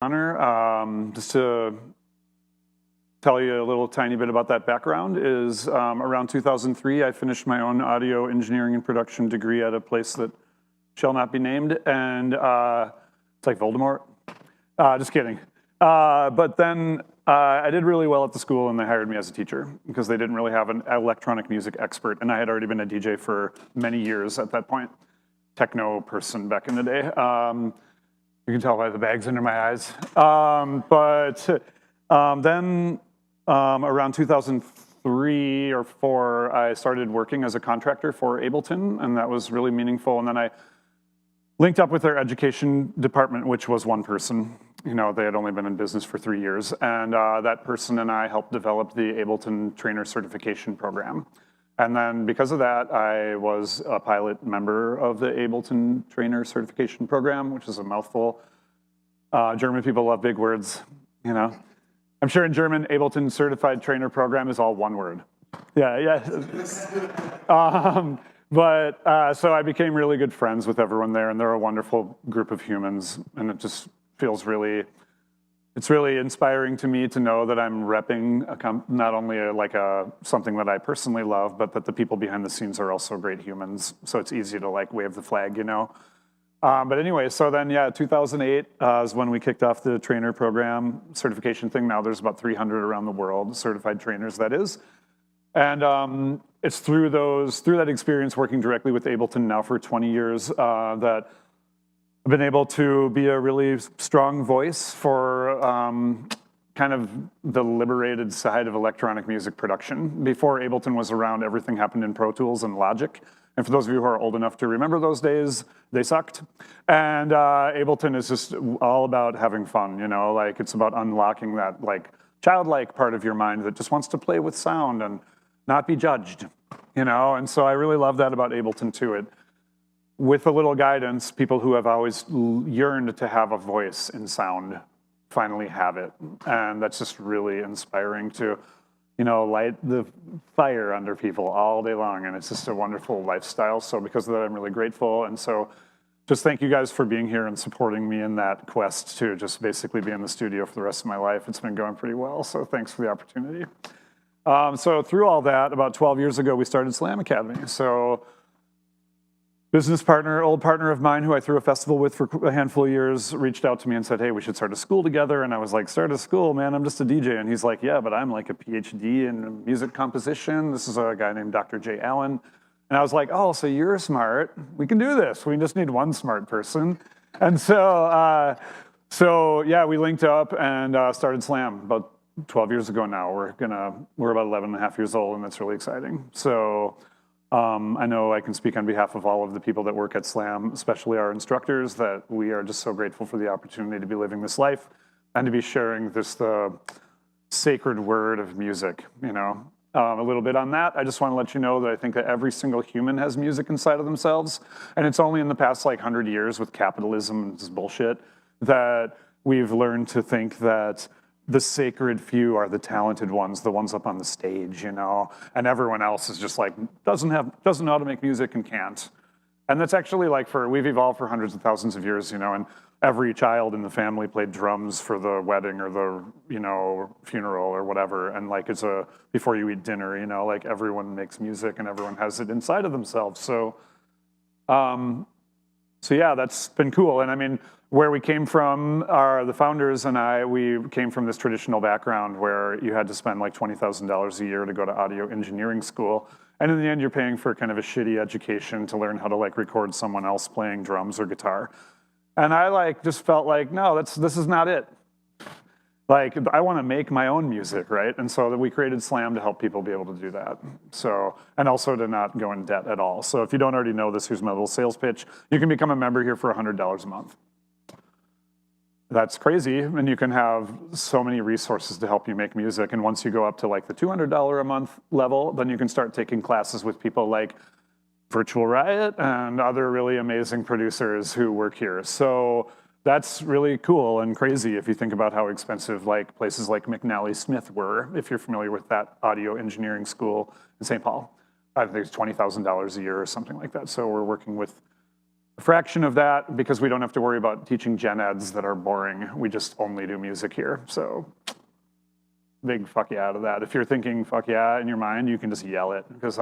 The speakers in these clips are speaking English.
Honor. Just to tell you a little tiny bit about that background is around 2003, I finished my own audio engineering and production degree at a place that shall not be named, and it's like Voldemort. Just kidding. But then I did really well at the school, and they hired me as a teacher because they didn't really have an electronic music expert, and I had already been a DJ for many years at that point. Techno person back in the day. You can tell by the bags under my eyes. Then around 2003 or 4, I started working as a contractor for Ableton, and that was really meaningful. And then I linked up with their education department, which was one person. You know, they had only been in business for 3 years. And that person and I helped develop the Ableton Trainer Certification Program. And then because of that, I was a pilot member of the Ableton Trainer Certification Program, which is a mouthful. German people love big words, you know. I'm sure in German, Ableton Certified Trainer Program is all one word. Yeah. So I became really good friends with everyone there, and they're a wonderful group of humans, and it just feels really, it's really inspiring to me to know that I'm repping not only something that I personally love, but that the people behind the scenes are also great humans. So it's easy to like wave the flag, you know. But anyway, so then 2008 is when we kicked off the trainer program certification thing. Now there's about 300 around the world, certified trainers, that is. And it's through that experience working directly with Ableton now for 20 years that I've been able to be a really strong voice for kind of the liberated side of electronic music production. Before Ableton was around, everything happened in Pro Tools and Logic. And for those of you who are old enough to remember those days, they sucked. And Ableton is just all about having fun, you know, like it's about unlocking that like childlike part of your mind that just wants to play with sound and not be judged, you know? And so I really love that about Ableton too. With a little guidance, people who have always yearned to have a voice in sound finally have it. And that's just really inspiring to, you know, light the fire under people all day long. And it's just a wonderful lifestyle. So because of that, I'm really grateful. And so just thank you guys for being here and supporting me in that quest to just basically be in the studio for the rest of my life. It's been going pretty well. So thanks for the opportunity. So through all that, about 12 years ago, we started Slam Academy. So business partner, old partner of mine who I threw a festival with for a handful of years reached out to me and said, hey, we should start a school together. And I was like, start a school, man, I'm just a DJ. And he's like, yeah, but I'm like a PhD in music composition. This is a guy named Dr. J. Allen. And I was like, oh, so you're smart. We can do this. We just need one smart person. And so yeah, we linked up and started Slam about 12 years ago now. We're about 11 and a half years old, and that's really exciting. So I know I can speak on behalf of all of the people that work at Slam, especially our instructors, that we are just so grateful for the opportunity to be living this life and to be sharing the sacred word of music, you know. A little bit on that, I just want to let you know that I think that every single human has music inside of themselves, and it's only in the past like 100 years with capitalism and this bullshit that we've learned to think that the sacred few are the talented ones, the ones up on the stage, you know, and everyone else is just like, doesn't know how to make music and can't. And that's actually like we've evolved for hundreds of thousands of years, you know, and every child in the family played drums for the wedding or the, you know, funeral or whatever. And like before you eat dinner, you know, like everyone makes music and everyone has it inside of themselves. So yeah, that's been cool. And I mean, where we came from, the founders and we came from this traditional background where you had to spend like $20,000 a year to go to audio engineering school. And in the end, you're paying for kind of a shitty education to learn how to like record someone else playing drums or guitar. And I like just felt like, no, this is not it. Like, I want to make my own music, right? And so we created Slam to help people be able to do that. So, and also to not go in debt at all. So if you don't already know this, here's my little sales pitch. You can become a member here for $100 a month. That's crazy, and you can have so many resources to help you make music. And once you go up to like the $200 a month level, then you can start taking classes with people like Virtual Riot and other really amazing producers who work here. So that's really cool and crazy if you think about how expensive like places like McNally Smith were, if you're familiar with that audio engineering school in St. Paul. I think it's $20,000 a year or something like that. So we're working with a fraction of that because we don't have to worry about teaching gen eds that are boring. We just only do music here. So big fuck yeah to that. If you're thinking fuck yeah in your mind, you can just yell it because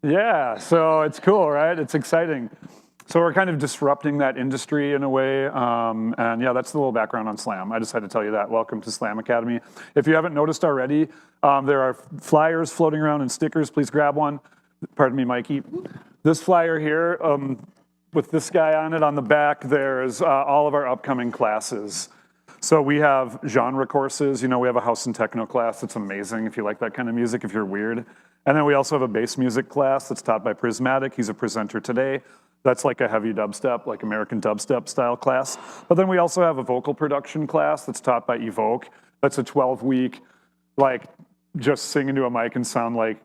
yeah, so it's cool, right? It's exciting. So we're kind of disrupting that industry in a way. And yeah, that's the little background on Slam. I just had to tell you that. Welcome to Slam Academy. If you haven't noticed already, there are flyers floating around and stickers. Please grab one. Pardon me, Mikey. This flyer here, with this guy on it on the back, there's all of our upcoming classes. So we have genre courses. You know, we have a house and techno class. It's amazing if you like that kind of music, if you're weird. And then we also have a bass music class that's taught by Prismatic. He's a presenter today. That's like a heavy dubstep, like American dubstep style class. But then we also have a vocal production class that's taught by Evoke. That's a 12-week, like, just sing into a mic and sound like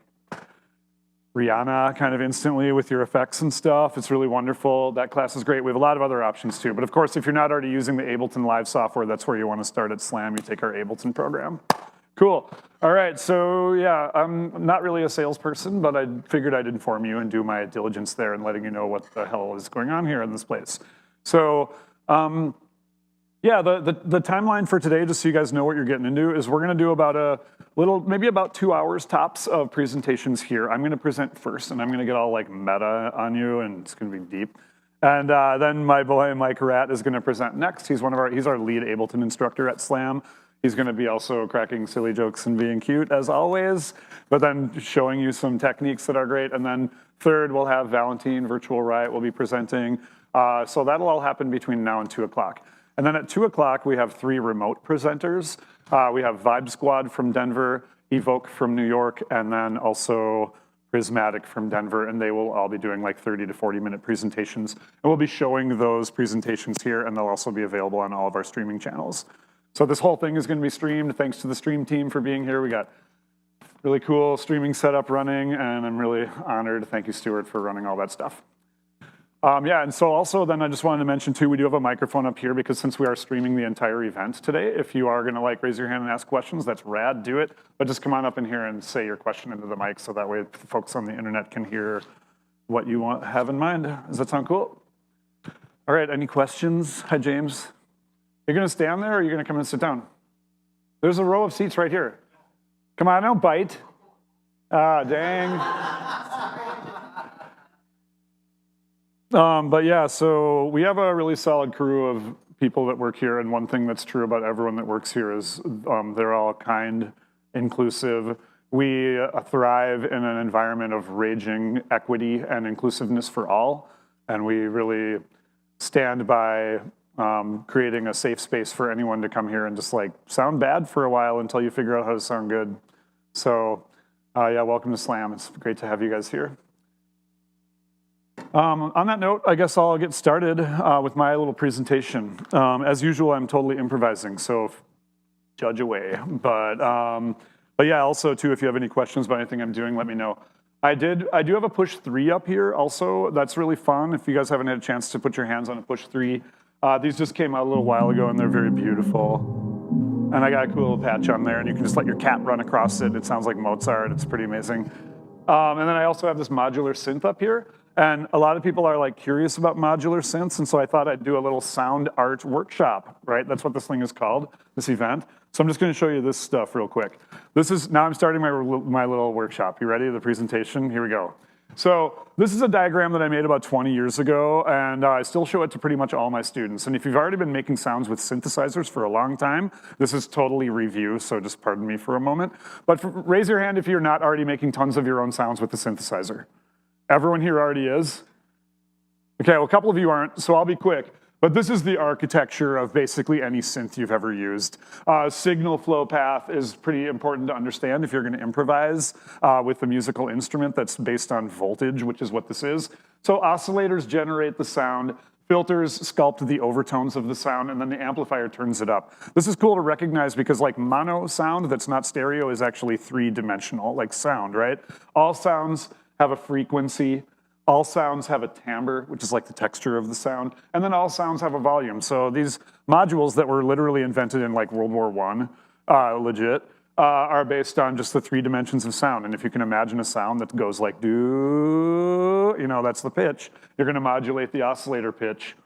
Rihanna kind of instantly with your effects and stuff. It's really wonderful. That class is great. We have a lot of other options too. But of course, if you're not already using the Ableton Live software, that's where you want to start at Slam. You take our Ableton program. Cool. All right, so yeah, I'm not really a salesperson, but I figured I'd inform you and do my diligence there and letting you know what the hell is going on here in this place. So yeah, the timeline for today, just so you guys know what you're getting into, is we're gonna do about maybe about 2 hours tops of presentations here. I'm gonna present first, and I'm gonna get all like meta on you, and it's gonna be deep. And then my boy Mike Ratt is gonna present next. He's he's our lead Ableton instructor at Slam. He's gonna be also cracking silly jokes and being cute as always, but then showing you some techniques that are great. And then third, we'll have Valentine, Virtual Riot will be presenting. So that'll all happen between now and 2 o'clock. And then at 2 o'clock, we have 3 remote presenters. We have Vibe Squad from Denver, Evoke from New York, and then also Prismatic from Denver, and they will all be doing like 30 to 40-minute presentations. And we'll be showing those presentations here, and they'll also be available on all of our streaming channels. So this whole thing is gonna be streamed. Thanks to the stream team for being here. We got really cool streaming setup running, and I'm really honored. Thank you, Stuart, for running all that stuff. Yeah, and so also then I just wanted to mention too, we do have a microphone up here because since we are streaming the entire event today, if you are gonna like raise your hand and ask questions, that's rad, do it. But just come on up in here and say your question into the mic so that way folks on the internet can hear what you have in mind. Does that sound cool? All right, any questions? Hi, James. You're gonna stand there or are you gonna come and sit down? There's a row of seats right here. Come on, don't bite. Ah, dang. But yeah, so we have a really solid crew of people that work here, and one thing that's true about everyone that works here is they're all kind, inclusive. We thrive in an environment of raging equity and inclusiveness for all, and we really stand by creating a safe space for anyone to come here and just like sound bad for a while until you figure out how to sound good. So yeah, welcome to Slam. It's great to have you guys here. On that note, I guess I'll get started with my little presentation. As usual, I'm totally improvising, so judge away. But yeah, also too, if you have any questions about anything I'm doing, let me know. I do have a push 3 up here also. That's really fun. If you guys haven't had a chance to put your hands on a push 3, these just came out a little while ago and they're very beautiful. And I got a cool little patch on there and you can just let your cat run across it. It sounds like Mozart. It's pretty amazing. And then I also have this modular synth up here. And a lot of people are like curious about modular synths, and so I thought I'd do a little sound art workshop, right? That's what this thing is called, this event. So I'm just gonna show you this stuff real quick. Now I'm starting my little workshop. You ready, the presentation? Here we go. So this is a diagram that I made about 20 years ago, and I still show it to pretty much all my students. And if you've already been making sounds with synthesizers for a long time, this is totally review, so just pardon me for a moment. But raise your hand if you're not already making tons of your own sounds with the synthesizer. Everyone here already is? Okay, well, a couple of you aren't, so I'll be quick. But this is the architecture of basically any synth you've ever used. Signal flow path is pretty important to understand if you're gonna improvise with a musical instrument that's based on voltage, which is what this is. So oscillators generate the sound, filters sculpt the overtones of the sound, and then the amplifier turns it up. This is cool to recognize because like mono sound that's not stereo is actually 3-dimensional, like sound, right? All sounds have a frequency, all sounds have a timbre, which is like the texture of the sound, and then all sounds have a volume. So these modules that were literally invented in like World War I, legit, are based on just the 3 dimensions of sound. And if you can imagine a sound that goes like do, that's the pitch, you're gonna modulate the oscillator pitch.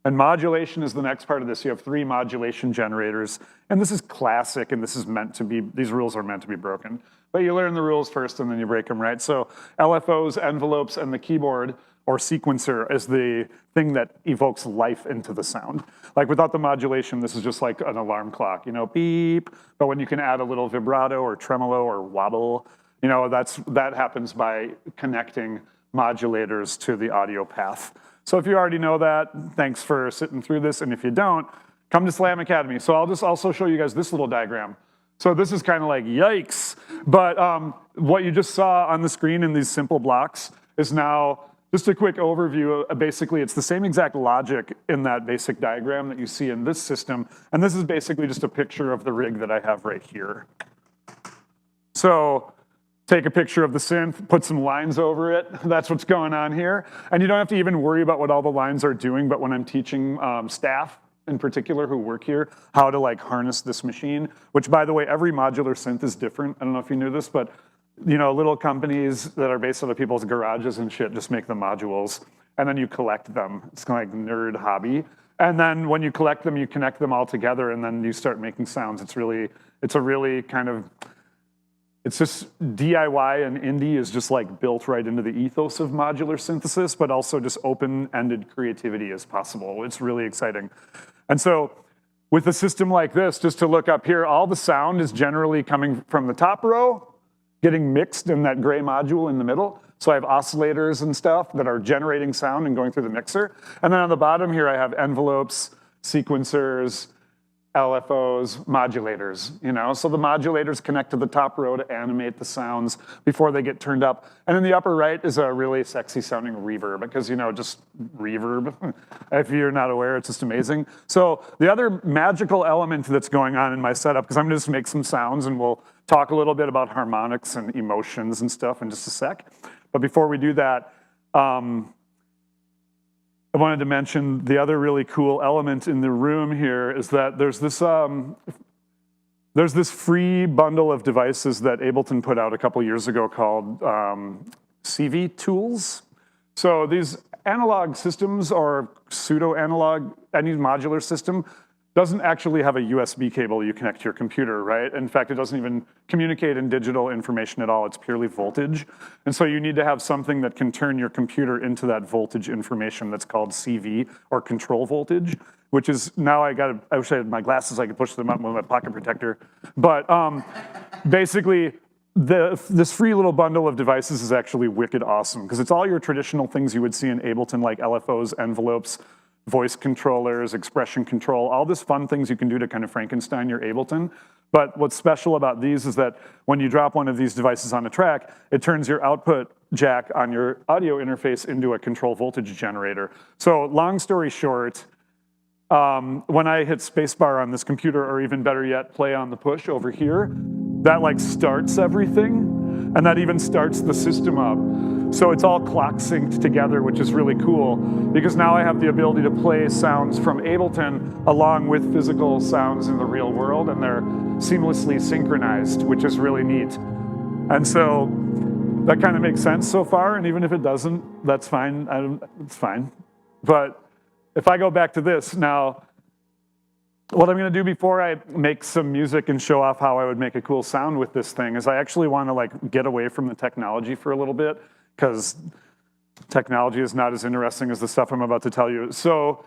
And modulation is the next part of this. You have 3 modulation generators. And this is classic, and this is meant to be, these rules are meant to be broken. But you learn the rules first and then you break them, right? So LFOs, envelopes, and the keyboard or sequencer is the thing that evokes life into the sound. Like without the modulation, this is just like an alarm clock, beep. But when you can add a little vibrato or tremolo or wobble, that happens by connecting modulators to the audio path. So if you already know that, thanks for sitting through this. And if you don't, come to Slam Academy. So I'll just also show you guys this little diagram. So this is kind of like yikes. But what you just saw on the screen in these simple blocks is now just a quick overview. Basically, it's the same exact logic in that basic diagram that you see in this system. And this is basically just a picture of the rig that I have right here. So take a picture of the synth, put some lines over it. That's what's going on here. And you don't have to even worry about what all the lines are doing, but when I'm teaching staff in particular who work here, how to like harness this machine, which by the way, every modular synth is different. I don't know if you knew this, but little companies that are based out of people's garages and shit just make the modules, and then you collect them. It's kind of like nerd hobby. And then when you collect them, you connect them all together, and then you start making sounds. It's a really kind of, it's just DIY and indie is just like built right into the ethos of modular synthesis, but also just open-ended creativity as possible. It's really exciting. And so with a system like this, just to look up here, all the sound is generally coming from the top row, getting mixed in that gray module in the middle. So I have oscillators and stuff that are generating sound and going through the mixer. And then on the bottom here, I have envelopes, sequencers, LFOs, modulators, So the modulators connect to the top row to animate the sounds before they get turned up. And in the upper right is a really sexy sounding reverb because, just reverb, if you're not aware, it's just amazing. So the other magical element that's going on in my setup, because I'm gonna just make some sounds and we'll talk a little bit about harmonics and emotions and stuff in just a sec. But before we do that, I wanted to mention the other really cool element in the room here is that there's this free bundle of devices that Ableton put out a couple years ago called CV tools. So these analog systems or pseudo-analog, any modular system doesn't actually have a USB cable you connect to your computer, right? In fact, it doesn't even communicate in digital information at all. It's purely voltage. And so you need to have something that can turn your computer into that voltage information that's called CV, or control voltage, which is now I wish I had my glasses, I could push them up with my pocket protector. But basically, this free little bundle of devices is actually wicked awesome because it's all your traditional things you would see in Ableton, like LFOs, envelopes, voice controllers, expression control, all this fun things you can do to kind of Frankenstein your Ableton. But what's special about these is that when you drop one of these devices on a track, it turns your output jack on your audio interface into a control voltage generator. So long story short, when I hit spacebar on this computer, or even better yet, play on the push over here, that like starts everything, and that even starts the system up. So it's all clock synced together, which is really cool, because now I have the ability to play sounds from Ableton along with physical sounds in the real world, and they're seamlessly synchronized, which is really neat. And so that kind of makes sense so far, and even if it doesn't, that's fine, it's fine. But if I go back to this now, what I'm gonna do before I make some music and show off how I would make a cool sound with this thing is I actually wanna like get away from the technology for a little bit, because technology is not as interesting as the stuff I'm about to tell you. So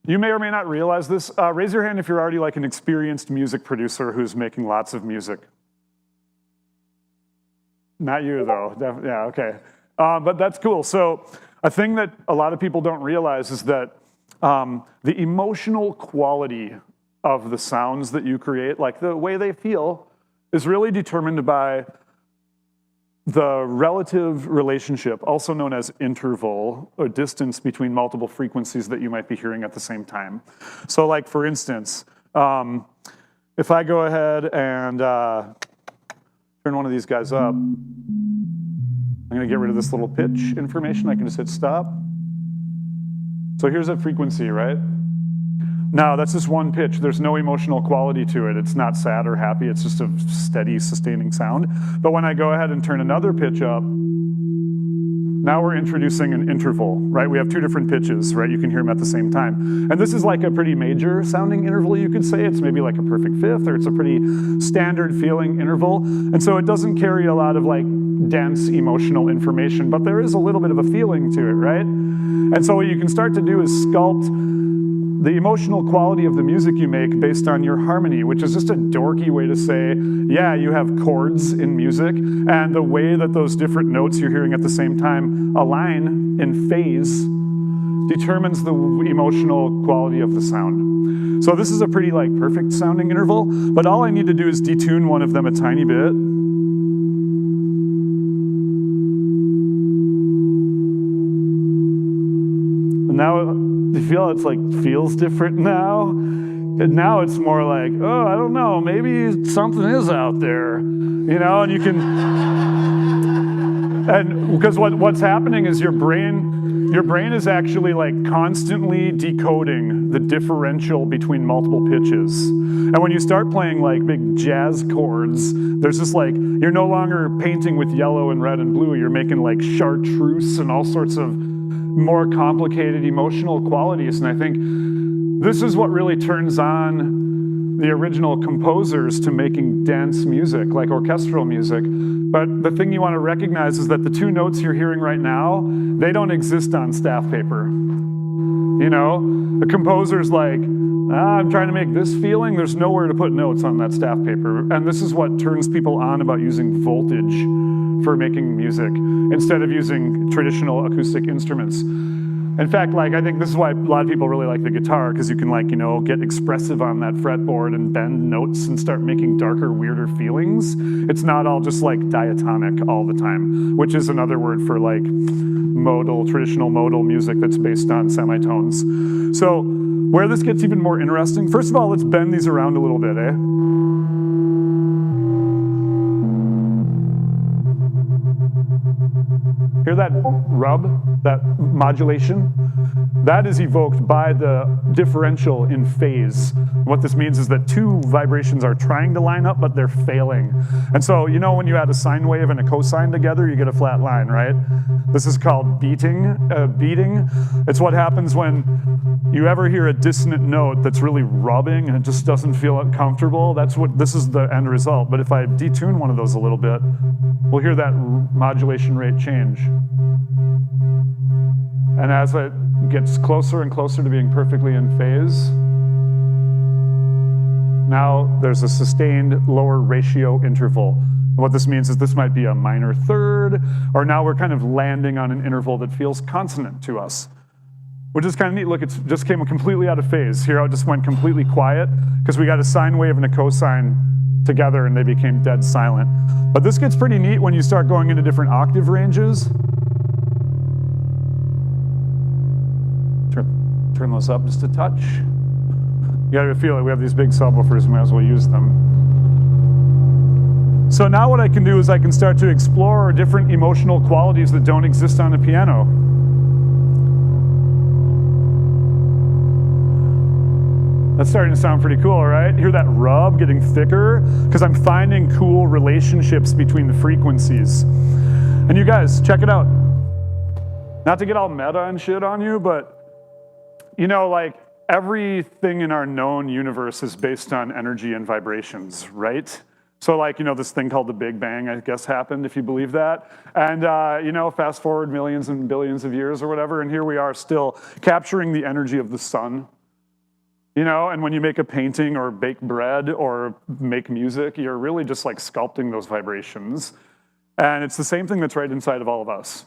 you may or may not realize this. Raise your hand if you're already like an experienced music producer who's making lots of music. Not you though, yeah, okay. But that's cool. So a thing that a lot of people don't realize is that the emotional quality of the sounds that you create, like the way they feel, is really determined by the relative relationship, also known as interval, or distance between multiple frequencies that you might be hearing at the same time. So like for instance, if I go ahead and turn one of these guys up, I'm gonna get rid of this little pitch information. I can just hit stop. So here's that frequency, right? Now, that's just one pitch. There's no emotional quality to it. It's not sad or happy. It's just a steady, sustaining sound. But when I go ahead and turn another pitch up, now we're introducing an interval, right? We have two different pitches, right? You can hear them at the same time. And this is like a pretty major sounding interval, you could say. It's maybe like a perfect fifth, or it's a pretty standard feeling interval. And so it doesn't carry a lot of like dense emotional information, but there is a little bit of a feeling to it, right? And so what you can start to do is sculpt the emotional quality of the music you make based on your harmony, which is just a dorky way to say, yeah, you have chords in music, and the way that those different notes you're hearing at the same time align in phase determines the emotional quality of the sound. So this is a pretty like perfect sounding interval, but all I need to do is detune one of them a tiny bit. And now you feel it's like feels different now. And now it's more like, oh, I don't know, maybe something is out there, you know, and you can, and because what's happening is your brain is actually like constantly decoding the differential between multiple pitches. And when you start playing like big jazz chords, there's just like, you're no longer painting with yellow and red and blue, you're making like chartreuse and all sorts of more complicated emotional qualities. And I think this is what really turns on the original composers to making dense music, like orchestral music. But the thing you want to recognize is that the two notes you're hearing right now, they don't exist on staff paper. You know, the composer's like, I'm trying to make this feeling. There's nowhere to put notes on that staff paper. And this is what turns people on about using voltage for making music instead of using traditional acoustic instruments. In fact, like, I think this is why a lot of people really like the guitar, because you can like, you know, get expressive on that fretboard and bend notes and start making darker, weirder feelings. It's not all just like diatonic all the time, which is another word for like traditional modal music that's based on semitones. So where this gets even more interesting, first of all, let's bend these around a little bit, eh? Hear that rub, that modulation? That is evoked by the differential in phase. What this means is that two vibrations are trying to line up, but they're failing. And so, you know, when you add a sine wave and a cosine together, you get a flat line, right? This is called beating. It's what happens when you ever hear a dissonant note that's really rubbing and it just doesn't feel comfortable. This is the end result. But if I detune one of those a little bit, we'll hear that modulation rate change. And as it gets closer and closer to being perfectly in phase, now there's a sustained lower ratio interval. What this means is this might be a minor third, or now we're kind of landing on an interval that feels consonant to us, which is kind of neat. Look, it just came completely out of phase. Here it just went completely quiet because we got a sine wave and a cosine together and they became dead silent. But this gets pretty neat when you start going into different octave ranges. Turn those up just a touch. You gotta feel it. We have these big subwoofers, we might as well use them. So now what I can do is I can start to explore different emotional qualities that don't exist on a piano. That's starting to sound pretty cool, right? Hear that rub getting thicker? Because I'm finding cool relationships between the frequencies. And you guys, check it out. Not to get all meta and shit on you, but you know, like everything in our known universe is based on energy and vibrations, right? So like, you know, this thing called the Big Bang, I guess, happened, if you believe that. And, you know, fast forward millions and billions of years or whatever, and here we are still capturing the energy of the sun. You know, and when you make a painting or bake bread or make music, you're really just like sculpting those vibrations. And it's the same thing that's right inside of all of us,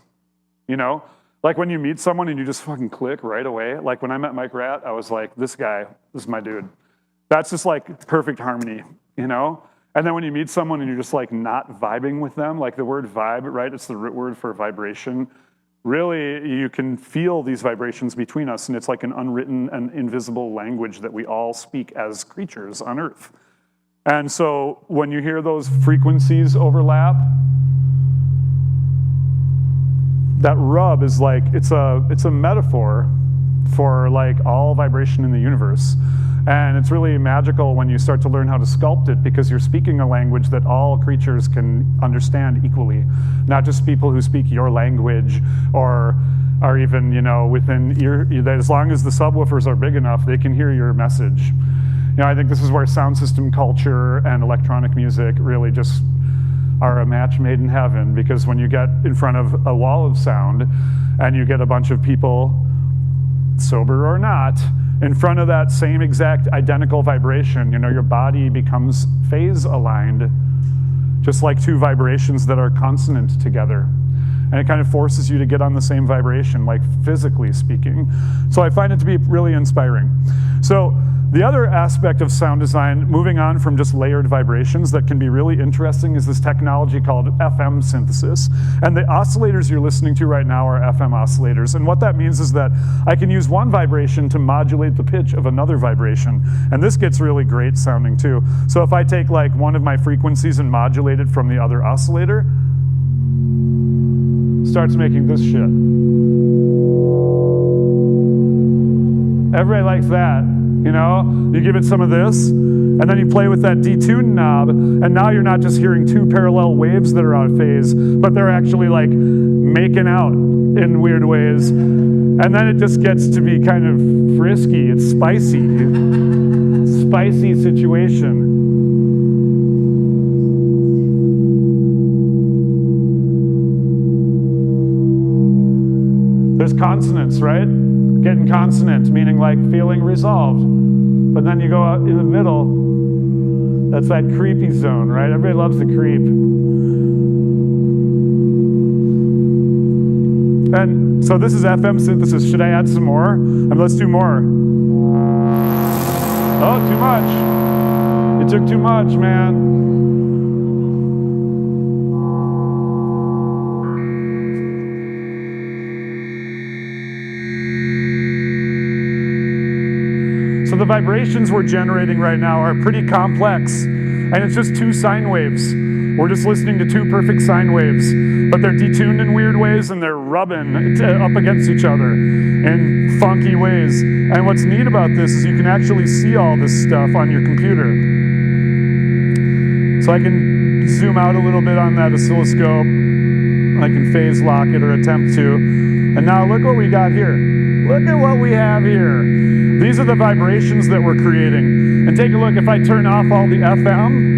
you know? Like when you meet someone and you just fucking click right away. Like when I met Mike Ratt, I was like, this is my dude. That's just like perfect harmony, you know? And then when you meet someone and you're just like not vibing with them, like the word vibe, right? It's the root word for vibration. Really, you can feel these vibrations between us, and it's like an unwritten and invisible language that we all speak as creatures on Earth. And so when you hear those frequencies overlap, that rub is like, it's a metaphor for like all vibration in the universe. And it's really magical when you start to learn how to sculpt it, because you're speaking a language that all creatures can understand equally, not just people who speak your language or are even, within ear. As long as the subwoofers are big enough, they can hear your message. I think this is where sound system culture and electronic music really just are a match made in heaven, because when you get in front of a wall of sound and you get a bunch of people, sober or not, in front of that same exact identical vibration, your body becomes phase aligned, just like two vibrations that are consonant together. And it kind of forces you to get on the same vibration, like physically speaking. So I find it to be really inspiring. So the other aspect of sound design, moving on from just layered vibrations that can be really interesting, is this technology called FM synthesis. And the oscillators you're listening to right now are FM oscillators. And what that means is that I can use one vibration to modulate the pitch of another vibration. And this gets really great sounding too. So if I take like one of my frequencies and modulate it from the other oscillator, starts making this shit. Everybody likes that. You give it some of this, and then you play with that detune knob, and now you're not just hearing two parallel waves that are out of phase, but they're actually like making out in weird ways. And then it just gets to be kind of frisky. It's spicy. Spicy situation. There's consonants, right? Getting consonant, meaning like feeling resolved. But then you go out in the middle, that's that creepy zone, right? Everybody loves the creep. And so this is FM synthesis. Should I add some more? Let's do more. Oh, too much. It took too much, man. So the vibrations we're generating right now are pretty complex, and it's just two sine waves. We're just listening to two perfect sine waves, but they're detuned in weird ways, and they're rubbing up against each other in funky ways. And what's neat about this is you can actually see all this stuff on your computer. So I can zoom out a little bit on that oscilloscope. I can phase lock it or attempt to. And now look what we got here. Look at what we have here. These are the vibrations that we're creating. And take a look, if I turn off all the FM,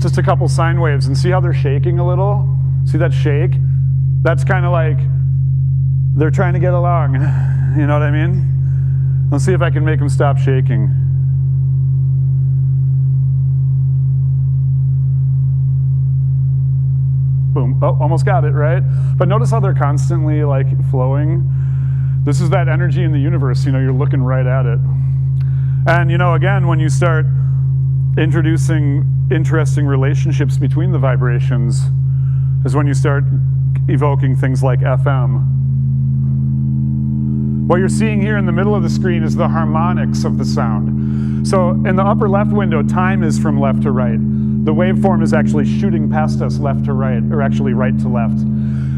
just a couple sine waves, and see how they're shaking a little? See that shake? That's kind of like they're trying to get along. You know what I mean? Let's see if I can make them stop shaking. Boom. Oh, almost got it, right? But notice how they're constantly like flowing. This is that energy in the universe, you're looking right at it. And again, when you start introducing interesting relationships between the vibrations is when you start evoking things like FM. What you're seeing here in the middle of the screen is the harmonics of the sound. So in the upper left window, time is from left to right. The waveform is actually shooting past us left to right, or actually right to left.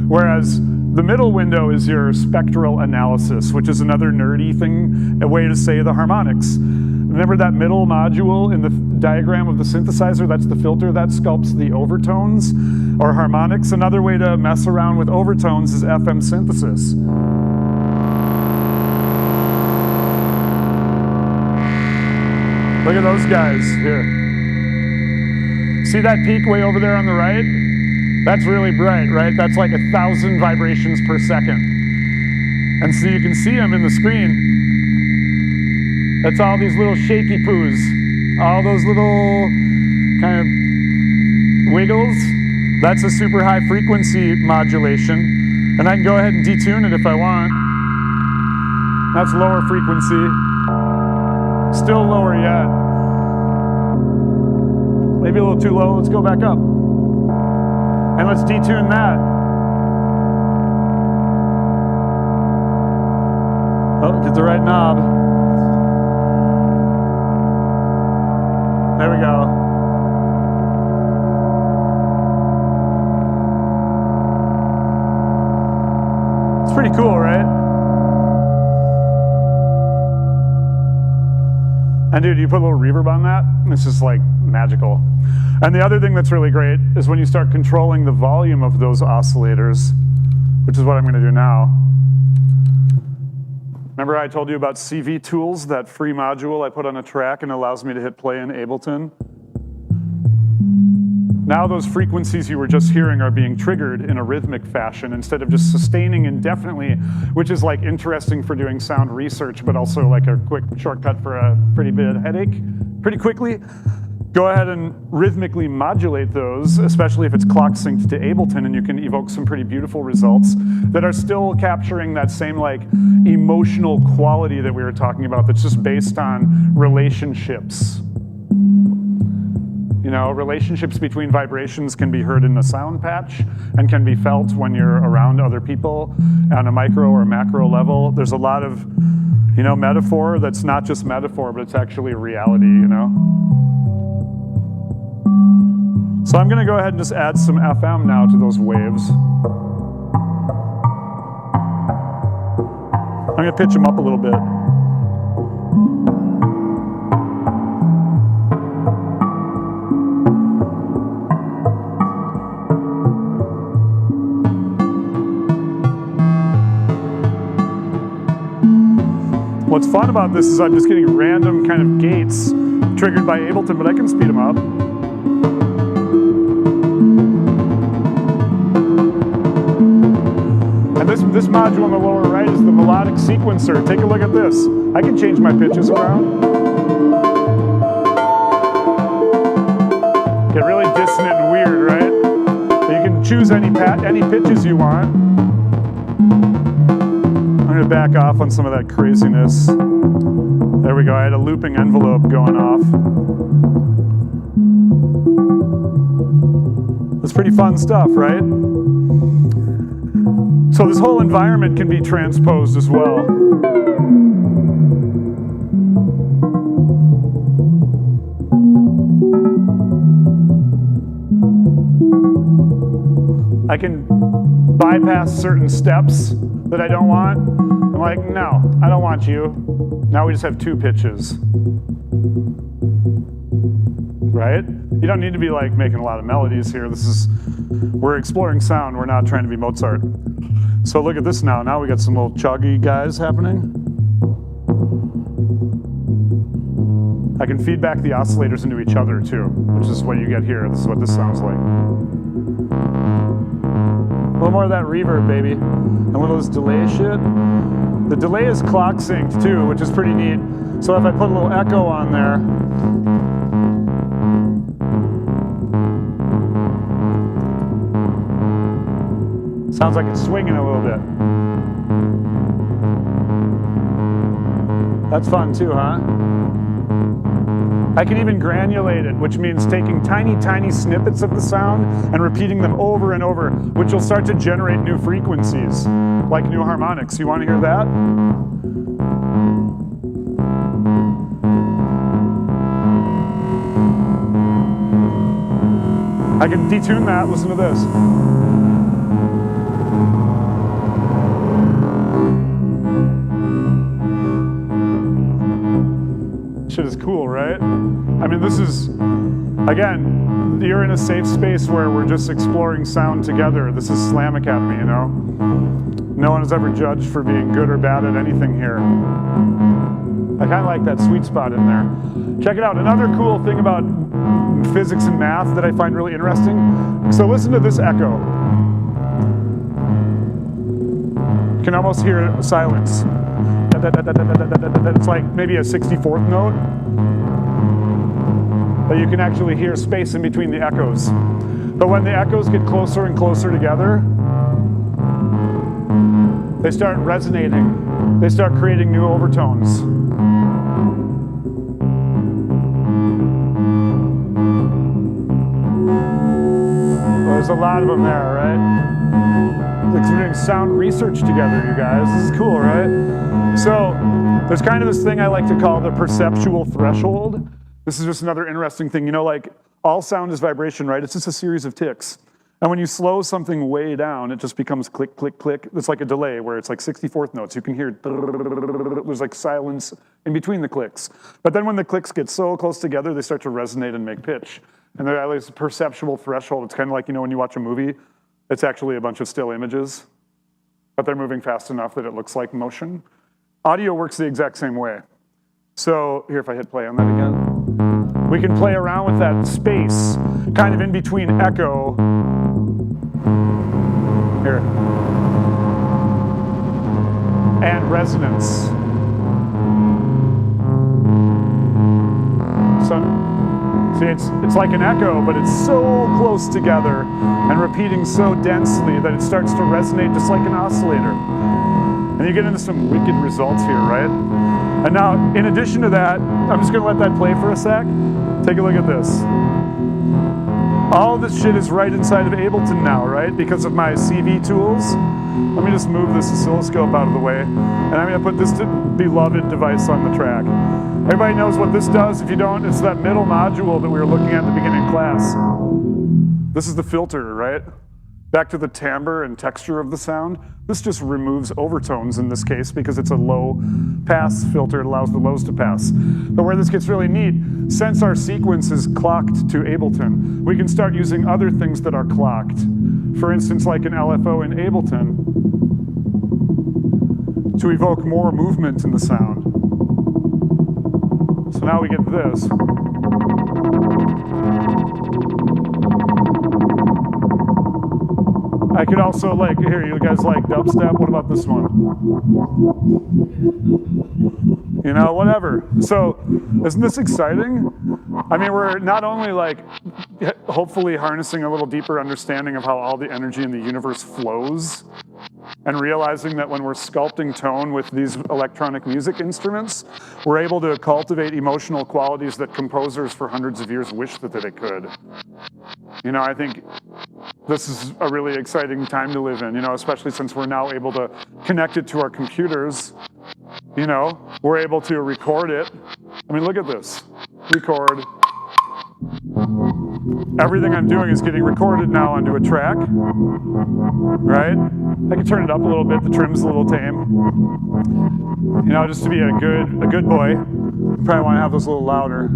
Whereas the middle window is your spectral analysis, which is another nerdy thing, a way to say the harmonics. Remember that middle module in the diagram of the synthesizer? That's the filter that sculpts the overtones or harmonics. Another way to mess around with overtones is FM synthesis. Look at those guys here. See that peak way over there on the right? That's really bright, right? That's like 1,000 vibrations per second. And so you can see them in the screen. That's all these little shaky poos. All those little kind of wiggles. That's a super high frequency modulation. And I can go ahead and detune it if I want. That's lower frequency. Still lower yet. Maybe a little too low. Let's go back up. And let's detune that. Oh, get the right knob. There we go. It's pretty cool, right? And dude, you put a little reverb on that, and it's just like magical. And the other thing that's really great is when you start controlling the volume of those oscillators, which is what I'm gonna do now. Remember I told you about CV Tools, that free module I put on a track and allows me to hit play in Ableton? Now those frequencies you were just hearing are being triggered in a rhythmic fashion instead of just sustaining indefinitely, which is like interesting for doing sound research, but also like a quick shortcut for a pretty bad headache pretty quickly. Go ahead and rhythmically modulate those, especially if it's clock synced to Ableton, and you can evoke some pretty beautiful results that are still capturing that same like emotional quality that we were talking about that's just based on relationships. You know, relationships between vibrations can be heard in the sound patch and can be felt when you're around other people on a micro or macro level. There's a lot of, you know, metaphor that's not just metaphor, but it's actually reality, you know? So I'm gonna go ahead and just add some FM now to those waves. I'm gonna pitch them up a little bit. What's fun about this is I'm just getting random kind of gates triggered by Ableton, but I can speed them up. And this module on the lower right is the melodic sequencer. Take a look at this. I can change my pitches around. Get really dissonant and weird, right? You can choose any pitches you want. I'm gonna back off on some of that craziness. There we go, I had a looping envelope going off. That's pretty fun stuff, right? So this whole environment can be transposed as well. I can bypass certain steps that I don't want. I'm like, no, I don't want you. Now we just have two pitches. Right? You don't need to be like making a lot of melodies here. We're exploring sound, we're not trying to be Mozart. So look at this now. Now we got some little chuggy guys happening. I can feed back the oscillators into each other too, which is what you get here. This is what this sounds like. A little more of that reverb, baby. And a little of this delay shit. The delay is clock synced too, which is pretty neat. So if I put a little echo on there, sounds like it's swinging a little bit. That's fun too, huh? I can even granulate it, which means taking tiny, tiny snippets of the sound and repeating them over and over, which will start to generate new frequencies, like new harmonics. You want to hear that? I can detune that, listen to this. Shit is cool, right? I mean, this is, again, you're in a safe space where we're just exploring sound together. This is Slam Academy, you know? No one is ever judged for being good or bad at anything here. I kind of like that sweet spot in there. Check it out. Another cool thing about physics and math that I find really interesting. So listen to this echo. You can almost hear silence. It's like maybe a 64th note, but you can actually hear space in between the echoes. But when the echoes get closer and closer together, they start resonating. They start creating new overtones. There's a lot of them there, right? Like we're doing sound research together, you guys. This is cool, right? So there's kind of this thing I like to call the perceptual threshold. This is just another interesting thing. You know, like all sound is vibration, right? It's just a series of ticks. And when you slow something way down, it just becomes click, click, click. It's like a delay where it's like 64th notes. You can hear there's like silence in between the clicks. But then when the clicks get so close together, they start to resonate and make pitch. And there is a perceptual threshold. It's kind of like, when you watch a movie, it's actually a bunch of still images, but they're moving fast enough that it looks like motion. Audio works the exact same way. So here, if I hit play on that again, we can play around with that space, kind of in between echo. Here. And resonance. So, see, it's like an echo, but it's so close together and repeating so densely that it starts to resonate just like an oscillator. And you get into some wicked results here, right? And now, in addition to that, I'm just gonna let that play for a sec. Take a look at this. All this shit is right inside of Ableton now, right? Because of my CV tools. Let me just move this oscilloscope out of the way. And I'm gonna put this beloved device on the track. Everybody knows what this does. If you don't, it's that middle module that we were looking at the beginning of class. This is the filter, right? Back to the timbre and texture of the sound. This just removes overtones in this case because it's a low pass filter. It allows the lows to pass. But where this gets really neat, since our sequence is clocked to Ableton, we can start using other things that are clocked. For instance, like an LFO in Ableton to evoke more movement in the sound. So now we get this. I could also here, you guys like dubstep? What about this one? Whatever. So, isn't this exciting? I mean, we're not only hopefully harnessing a little deeper understanding of how all the energy in the universe flows, and realizing that when we're sculpting tone with these electronic music instruments, we're able to cultivate emotional qualities that composers for hundreds of years wished that they could. I think this is a really exciting time to live in, especially since we're now able to connect it to our computers. We're able to record it. I mean, look at this. Record. Everything I'm doing is getting recorded now onto a track, right? I can turn it up a little bit. The trim's a little tame. Just to be a good boy. You probably want to have those a little louder.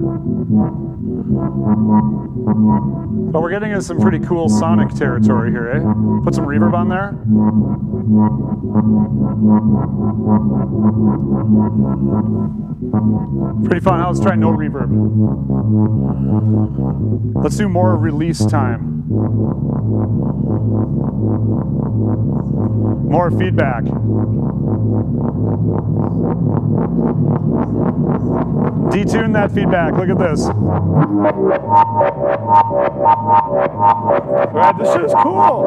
But we're getting into some pretty cool sonic territory here, eh? Put some reverb on there. Pretty fun. Let's try no reverb. Let's do more release time. More feedback. Detune that feedback. Look at this. Right, this shit is cool.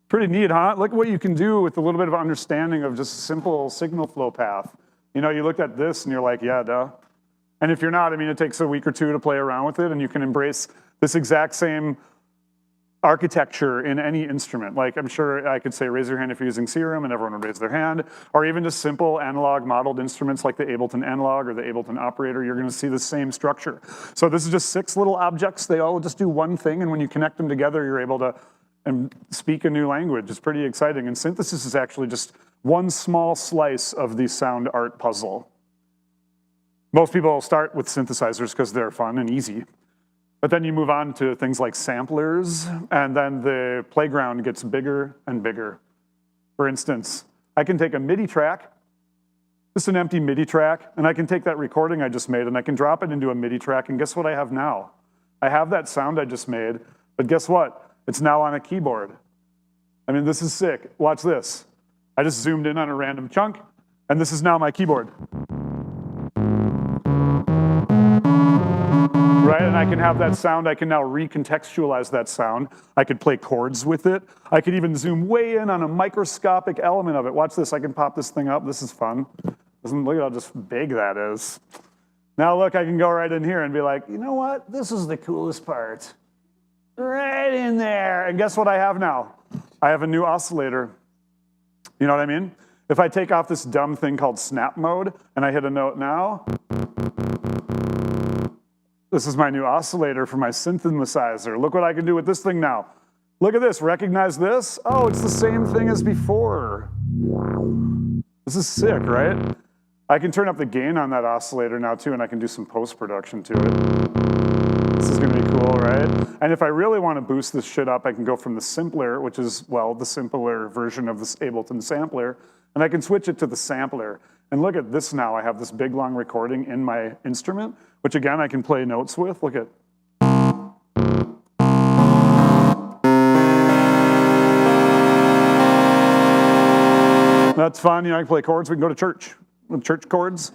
Pretty neat, huh? Look what you can do with a little bit of understanding of just a simple signal flow path. You looked at this and you're like, yeah, duh. And if you're not, it takes a week or two to play around with it, and you can embrace this exact same architecture in any instrument. I'm sure I could say raise your hand if you're using Serum, and everyone would raise their hand. Or even just simple analog modeled instruments like the Ableton Analog or the Ableton Operator, you're gonna see the same structure. So this is just 6 little objects. They all just do one thing, and when you connect them together, you're able to speak a new language. It's pretty exciting. And synthesis is actually just one small slice of the sound art puzzle. Most people start with synthesizers because they're fun and easy. But then you move on to things like samplers, and then the playground gets bigger and bigger. For instance, I can take a MIDI track, just an empty MIDI track, and I can take that recording I just made and I can drop it into a MIDI track, and guess what I have now? I have that sound I just made, but guess what? It's now on a keyboard. This is sick. Watch this. I just zoomed in on a random chunk, and this is now my keyboard. Right, and I can have that sound. I can now recontextualize that sound. I could play chords with it. I could even zoom way in on a microscopic element of it. Watch this, I can pop this thing up. This is fun. Look at how just big that is. Now look, I can go right in here and be like, you know what? This is the coolest part. Right in there. And guess what I have now? I have a new oscillator. You know what I mean? If I take off this dumb thing called snap mode and I hit a note now, This is my new oscillator for my synthesizer. Look what I can do with this thing now. Look at this, recognize this? Oh, it's the same thing as before. This is sick, right? I can turn up the gain on that oscillator now too, and I can do some post-production to it. This is gonna be cool, right? And if I really wanna boost this shit up, I can go from the simpler, which is, well, the simpler version of this Ableton sampler, and I can switch it to the sampler. And look at this now, I have this big long recording in my instrument, which again, I can play notes with. Look at. That's fun, you know, I can play chords, we can go to church with church chords.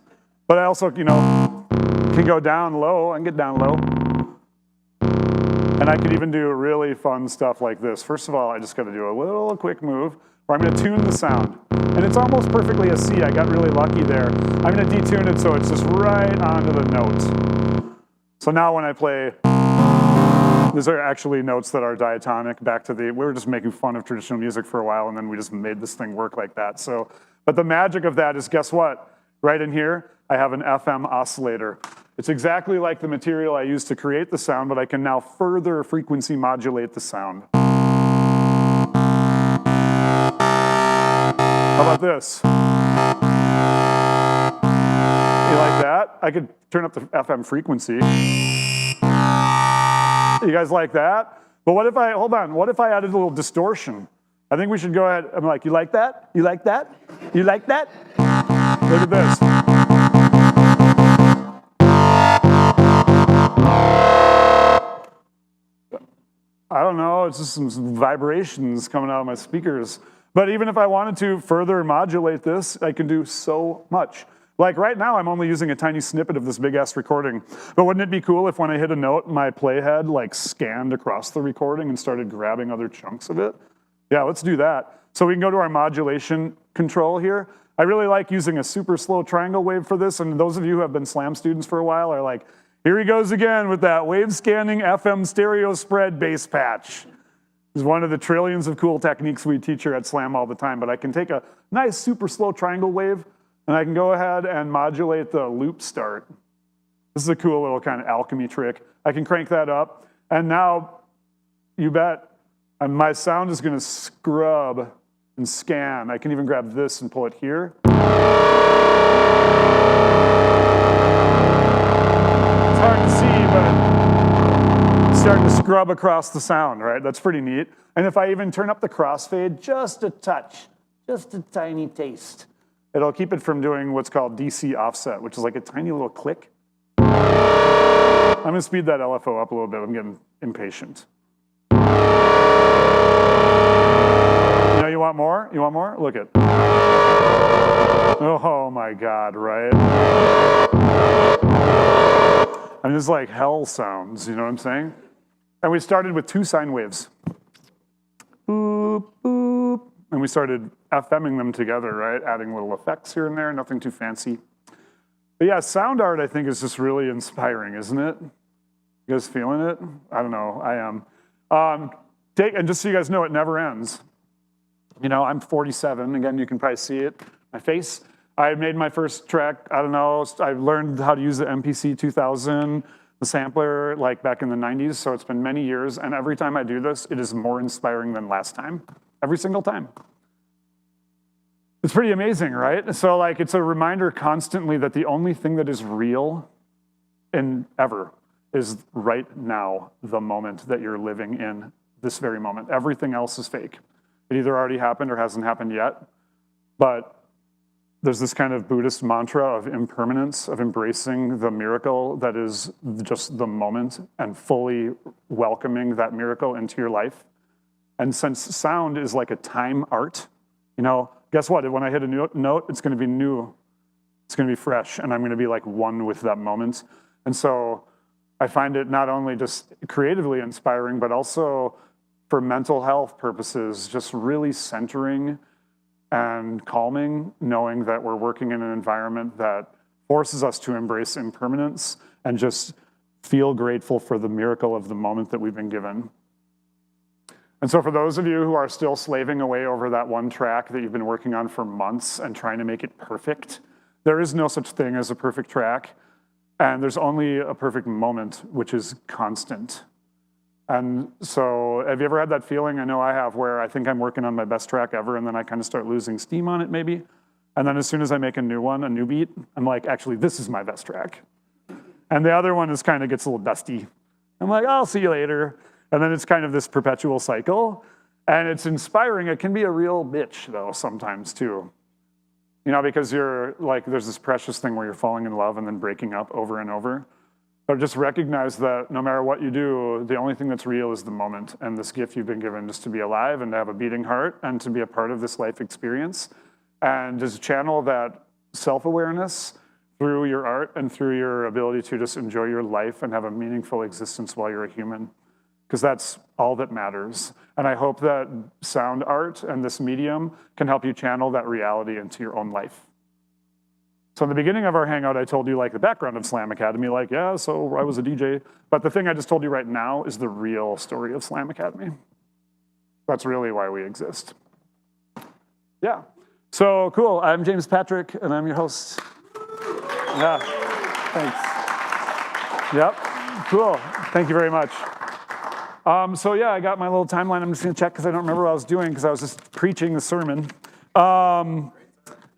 But I also, you know, can go down low, I can get down low. And I could even do really fun stuff like this. First of all, I just gotta do a little quick move where I'm gonna tune the sound. And it's almost perfectly a C, I got really lucky there. I'm gonna detune it so it's just right onto the note. So now when I play, these are actually notes that are diatonic back to we were just making fun of traditional music for a while and then we just made this thing work like that. So, but the magic of that is, guess what? Right in here, I have an FM oscillator. It's exactly like the material I used to create the sound, but I can now further frequency modulate the sound. How about this? You like that? I could turn up the FM frequency. You guys like that? But what if hold on, what if I added a little distortion? I think we should go ahead, I'm like, you like that? You like that? You like that? Look at this. I don't know, it's just some vibrations coming out of my speakers. But even if I wanted to further modulate this, I can do so much. Like right now, I'm only using a tiny snippet of this big ass recording. But wouldn't it be cool if when I hit a note, my playhead like scanned across the recording and started grabbing other chunks of it? Yeah, let's do that. So we can go to our modulation control here. I really like using a super slow triangle wave for this. And those of you who have been Slam students for a while are like, here he goes again with that wave scanning FM stereo spread bass patch. It's one of the trillions of cool techniques we teach here at Slam all the time. But I can take a nice super slow triangle wave and I can go ahead and modulate the loop start. This is a cool little kind of alchemy trick. I can crank that up, and now, you bet, my sound is gonna scrub and scan. I can even grab this and pull it here. It's hard to see, but it's starting to scrub across the sound, right? That's pretty neat. And if I even turn up the crossfade just a touch, just a tiny taste, it'll keep it from doing what's called DC offset, which is like a tiny little click. I'm gonna speed that LFO up a little bit. I'm getting impatient. You know, you want more? You want more? Look at. Oh my God, right? I mean, this is like hell sounds, you know what I'm saying? And we started with 2 sine waves. Boop, boop. And we started FMing them together, right? Adding little effects here and there, nothing too fancy. But yeah, sound art, I think, is just really inspiring, isn't it? You guys feeling it? I don't know, I am. And just so you guys know, it never ends. You know, I'm 47, again, you can probably see it, my face. I made my first track, I don't know, I learned how to use the MPC 2000, the sampler, like back in the 90s, so it's been many years, and every time I do this, it is more inspiring than last time. Every single time. It's pretty amazing, right? So like, it's a reminder constantly that the only thing that is real and ever is right now, the moment that you're living in, this very moment. Everything else is fake. It either already happened or hasn't happened yet. But there's this kind of Buddhist mantra of impermanence, of embracing the miracle that is just the moment and fully welcoming that miracle into your life. And since sound is like a time art, you know, guess what? When I hit a new note, it's gonna be new. It's gonna be fresh, and I'm gonna be like one with that moment. And so I find it not only just creatively inspiring, but also for mental health purposes, just really centering and calming, knowing that we're working in an environment that forces us to embrace impermanence and just feel grateful for the miracle of the moment that we've been given. And so for those of you who are still slaving away over that one track that you've been working on for months and trying to make it perfect, there is no such thing as a perfect track. And there's only a perfect moment, which is constant. And so have you ever had that feeling? I know I have, where I think I'm working on my best track ever, and then I kind of start losing steam on it maybe. And then as soon as I make a new one, a new beat, I'm like, actually, this is my best track. And the other one is kind of gets a little dusty. I'm like, I'll see you later. And then it's kind of this perpetual cycle. And it's inspiring. It can be a real bitch, though, sometimes, too. You know, because you're like, there's this precious thing where you're falling in love and then breaking up over and over. But just recognize that no matter what you do, the only thing that's real is the moment and this gift you've been given, just to be alive and to have a beating heart and to be a part of this life experience. And just channel that self-awareness through your art and through your ability to just enjoy your life and have a meaningful existence while you're a human. Because that's all that matters. And I hope that sound art and this medium can help you channel that reality into your own life. So in the beginning of our hangout, I told you like the background of Slam Academy, like, yeah, so I was a DJ. But the thing I just told you right now is the real story of Slam Academy. That's really why we exist. Yeah. So cool, I'm James Patrick, and I'm your host. Yeah, thanks. Yep, cool, thank you very much. So yeah, I got my little timeline. I'm just gonna check because I don't remember what I was doing because I was just preaching the sermon.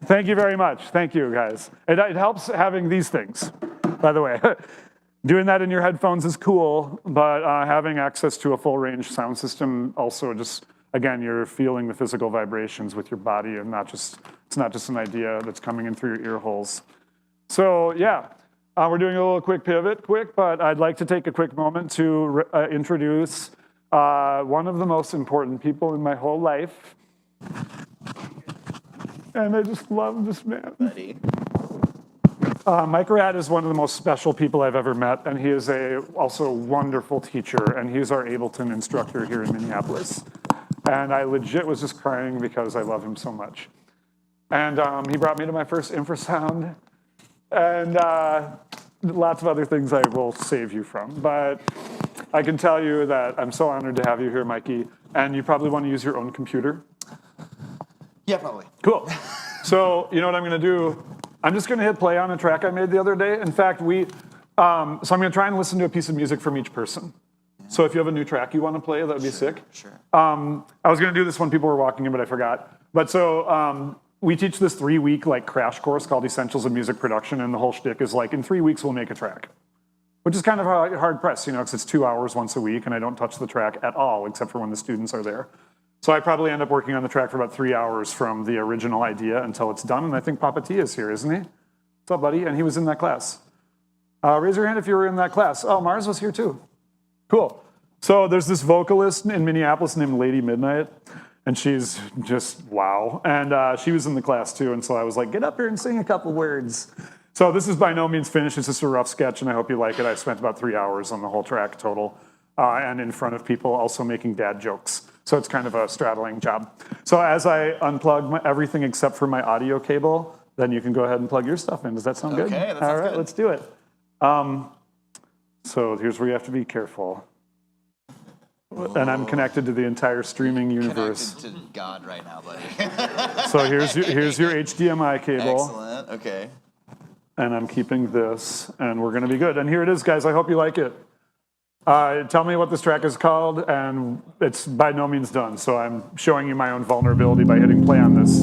Thank you very much. Thank you, guys. It helps having these things, by the way. Doing that in your headphones is cool, but having access to a full range sound system also just, again, you're feeling the physical vibrations with your body and it's not just an idea that's coming in through your ear holes. So yeah, we're doing a little quick pivot, but I'd like to take a quick moment to introduce one of the most important people in my whole life. And I just love this man. Buddy. Mike Rad is one of the most special people I've ever met, and he is also a wonderful teacher, and he's our Ableton instructor here in Minneapolis. And I legit was just crying because I love him so much. And he brought me to my first infrasound, and lots of other things I will save you from. But I can tell you that I'm so honored to have you here, Mikey, and you probably want to use your own computer. Yeah, probably. Cool. So you know what I'm going to do? I'm just going to hit play on a track I made the other day. In fact, so I'm going to try and listen to a piece of music from each person. Yeah. So if you have a new track you want to play, that would be sick. Sure. I was going to do this when people were walking in, but I forgot. But so we teach this 3-week like crash course called Essentials of Music Production, and the whole shtick is like, in 3 weeks we'll make a track. Which is kind of hard pressed, you know, because it's 2 hours once a week, and I don't touch the track at all, except for when the students are there. So I probably end up working on the track for about 3 hours from the original idea until it's done. And I think Papa T is here, isn't he? What's up, buddy? And he was in that class. Raise your hand if you were in that class. Oh, Mars was here too. Cool. So there's this vocalist in Minneapolis named Lady Midnight, and she's just wow. And she was in the class too, and so I was like, get up here and sing a couple words. So this is by no means finished. It's just a rough sketch, and I hope you like it. I spent about 3 hours on the whole track total, and in front of people also making dad jokes. So it's kind of a straddling job. So as I unplug everything except for my audio cable, then you can go ahead and plug your stuff in. Does that sound good? Okay, that sounds All right, good. let's do it. So here's where you have to be careful. And I'm connected to the entire streaming universe. Connected to God right now, buddy. So here's your HDMI cable. Excellent, okay. And I'm keeping this, and we're gonna be good. And here it is, guys. I hope you like it. Tell me what this track is called, and it's by no means done. So I'm showing you my own vulnerability by hitting play on this.